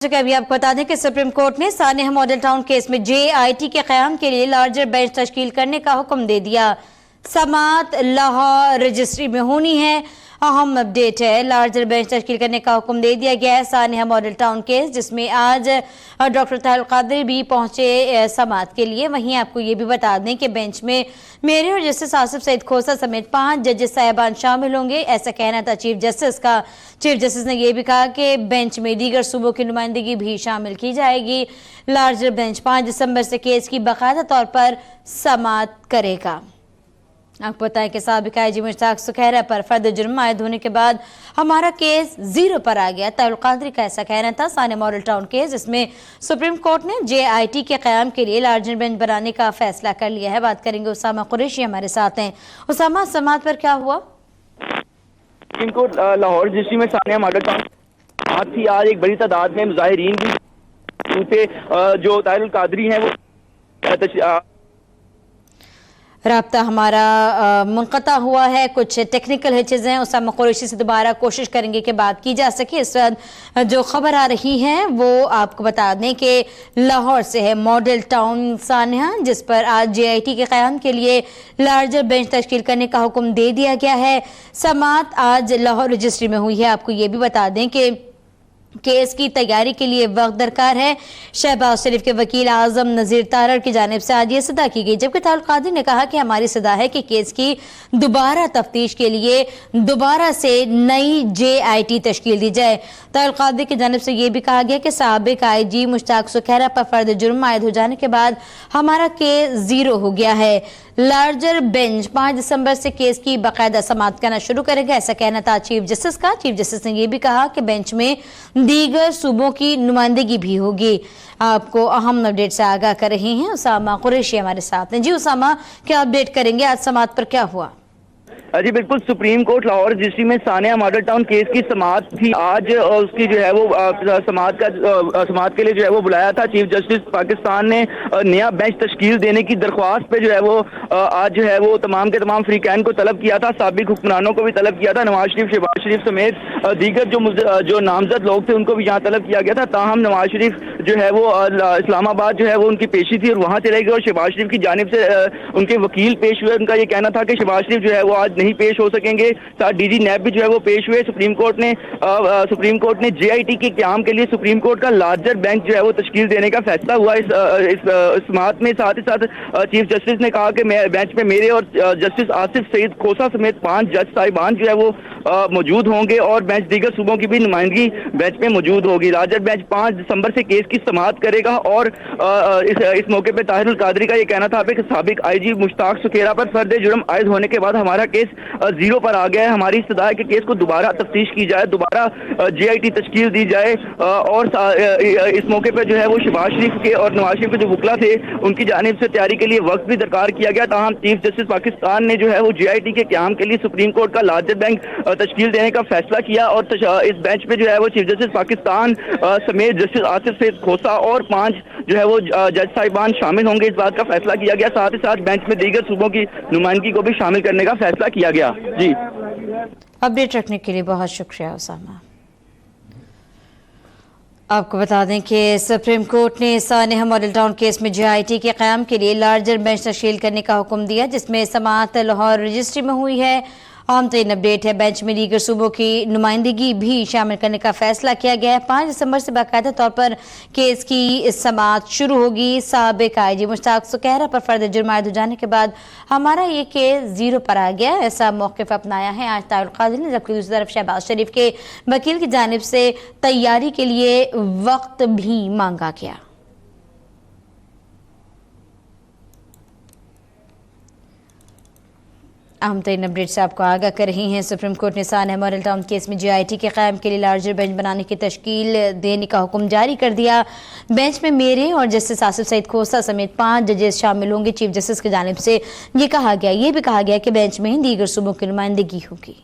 अभी आपको बता दें कि सुप्रीम कोर्ट ने सानेहा मॉडल टाउन केस में JIT के क़याम के लिए लार्जर बेंच तश्कील करने का हुक्म दे दिया। समाअत लाहौर रजिस्ट्री में होनी है। अहम अपडेट है, लार्जर बेंच तश्कील करने का हुक्म दे दिया गया है सानेहा मॉडल टाउन केस, जिसमें आज डॉक्टर ताहिरुल कादरी भी पहुंचे समाअत के लिए। वहीं आपको ये भी बता दें कि बेंच में मेरे और जस्टिस आसिफ सईद खोसा समेत 5 जजेस साहिबान शामिल होंगे, ऐसा कहना था चीफ जस्टिस का। चीफ जस्टिस ने यह भी कहा कि बेंच में दीगर सूबों की नुमाइंदगी भी शामिल की जाएगी। लार्जर बेंच 5 दिसंबर से केस की बाकायदा तौर पर समाअत करेगा। आपको बताएं कि साबिक IG मुश्ताक सुखैरा पर फर्द जुर्म आयद होने के बाद हमारा केस 0 पर आ गया। ताहिरुल कादरी का ऐसा कहना था। सानेहा मॉडल टाउन केस, जिसमें सुप्रीम कोर्ट ने JIT के क़याम के लिए लार्जर बेंच बनाने का फैसला कर लिया है। बात करेंगे, उसामा कुरैशी हमारे साथ हैं। उसामा, समाअत पर क्या हुआ? सुप्रीम कोर्ट लाहौर रजिस्ट्री में सानेहा मॉडल टाउन थी। आज एक बड़ी तादाद में मुजाहिरीन भी जो ताहिरुल कादरी हैं वो राब्ता हमारा मुनक़ता हुआ है, कुछ टेक्निकल हिचेज़ हैं। उसामा कुरैशी से दोबारा कोशिश करेंगे कि बात की जा सके। इस वक्त जो खबर आ रही है वो आपको बता दें कि लाहौर से है। मॉडल टाउन सानेहा, जिस पर आज JIT के क़याम के लिए लार्जर बेंच तश्कील करने का हुक्म दे दिया गया है। समाअत आज लाहौर रजिस्ट्री में हुई है। आपको ये भी बता दें कि केस की तैयारी के लिए वक्त दरकार है। शहबाज शरीफ के वकील आजम नज़ीर तारड़ की जानिब से आज ये सदा की गई, जबकि ताहिरुल कादरी ने कहा कि हमारी सदा है कि केस की दोबारा तफ्तीश के लिए दोबारा से नई JIT तश्कील दी जाए। ताहिरुल कादरी की जानिब से ये भी कहा गया कि साबिक IG मुश्ताक सुखैरा पर फर्द जुर्म आयद हो जाने के बाद हमारा केस 0 हो गया है। लार्जर बेंच 5 दिसंबर से केस की बाकायदा समाअत करना शुरू करेगा, ऐसा कहना था चीफ जस्टिस का। चीफ जस्टिस ने यह भी कहा कि बेंच में दीगर सूबों की नुमाइंदगी भी होगी। आपको अहम अपडेट से आगाह कर रहे हैं उसामा कुरैशी हमारे साथ हैं। जी उसामा, क्या अपडेट करेंगे, आज समाअत पर क्या हुआ? जी बिल्कुल, सुप्रीम कोर्ट लाहौर रजिस्ट्री में सानेहा मॉडल टाउन केस की समाअत थी आज। उसकी जो है वो समाअत के लिए जो है वो बुलाया था। चीफ जस्टिस पाकिस्तान ने नया बेंच तश्कील देने की दरख्वास्त पे जो है वो आज जो है वो तमाम के तमाम फ्रीकैन को तलब किया था। साबिक हुक्मरानों को भी तलब किया था। नवाज शरीफ, शहबाज शरीफ समेत दीगर जो नामजद लोग थे उनको भी यहाँ तलब किया गया था। ताहम नवाज शरीफ जो है वो इस्लामाबाद जो है वो उनकी पेशी थी और वहाँ चले गए और शहबाज शरीफ की जानिब से उनके वकील पेश हुए। उनका ये कहना था कि शहबाज शरीफ जो है वो आज नहीं पेश हो सकेंगे। साथ DG नैब भी जो है वो पेश हुए। सुप्रीम कोर्ट ने JIT के क़याम के लिए सुप्रीम कोर्ट का लार्जर बेंच जो है वो तश्कील देने का फैसला हुआ। इस समाअत में साथ ही साथ चीफ जस्टिस ने कहा कि बेंच में मेरे और जस्टिस आसिफ सईद खोसा समेत 5 जज साहिबान जो है वो मौजूद होंगे और बेंच दीगर सूबों की भी नुमाइंदगी बेंच में मौजूद होगी। लार्जर बेंच 5 दिसंबर से केस की समाअत करेगा और इस मौके पर ताहिरुल कादरी का ये कहना था कि साबिक IG मुश्ताक सुखैरा पर फर्द जुर्म आयद होने के बाद हमारा केस 0 पर आ गया है। हमारी सदा है कि केस को दोबारा तफ्तीश की जाए, दोबारा JIT तश्कील दी जाए और इस मौके पर जो है वो शहबाज शरीफ के और नवाज शरीफ के जो वकला थे उनकी जानिब से तैयारी के लिए वक्त भी दरकार किया गया। ताहम चीफ जस्टिस पाकिस्तान ने जो है वो JIT के क़याम के लिए सुप्रीम कोर्ट का लार्जर बेंच तश्कील देने का फैसला किया और इस बेंच पे जो है वो चीफ जस्टिस पाकिस्तान समेत जस्टिस आसिफ सईद खोसा और 5 जो है वो जज साहिबान शामिल होंगे। इस बात का फैसला किया गया। साथ ही साथ बेंच में दीगर सूबों की नुमाइंदगी को भी शामिल करने का फैसला किया गया। जी, अपडेट रखने के लिए बहुत शुक्रिया उसामा। आपको बता दें कि सुप्रीम कोर्ट ने सानेहा मॉडल टाउन केस में JIT के क़याम के लिए लार्जर बेंच तश्कील करने का हुक्म दिया, जिसमें समाअत लाहौर रजिस्ट्री में हुई है। आम तरीन अपडेट है, बेंच में दीगर सूबों की नुमाइंदगी भी शामिल करने का फैसला किया गया है। 5 दिसंबर से बाकायदा तौर पर केस की समाअत शुरू होगी। साबिक IG मुश्ताक सुखैरा पर फर्द जुर्म आयद हो जाने के बाद हमारा ये केस 0 पर आ गया, ऐसा मौक़िफ़ अपनाया है आज ताहिरुल कादरी ने। जबकि दूसरी तरफ शहबाज शरीफ के वकील की जानिब से तैयारी के लिए वक्त भी मांगा गया। अहम तरीन अपडेट से आपको आगाह कर रही हैं। सुप्रीम कोर्ट ने सानेहा मॉडल टाउन केस में JIT के क़याम के लिए लार्जर बेंच बनाने की तश्कील देने का हुक्म जारी कर दिया। बेंच में मेरे और जस्टिस आसिफ सईद खोसा समेत 5 जजेस शामिल होंगे। चीफ जस्टिस की जानिब से ये कहा गया, ये भी कहा गया कि बेंच में दीगर सूबों की नुमाइंदगी होगी।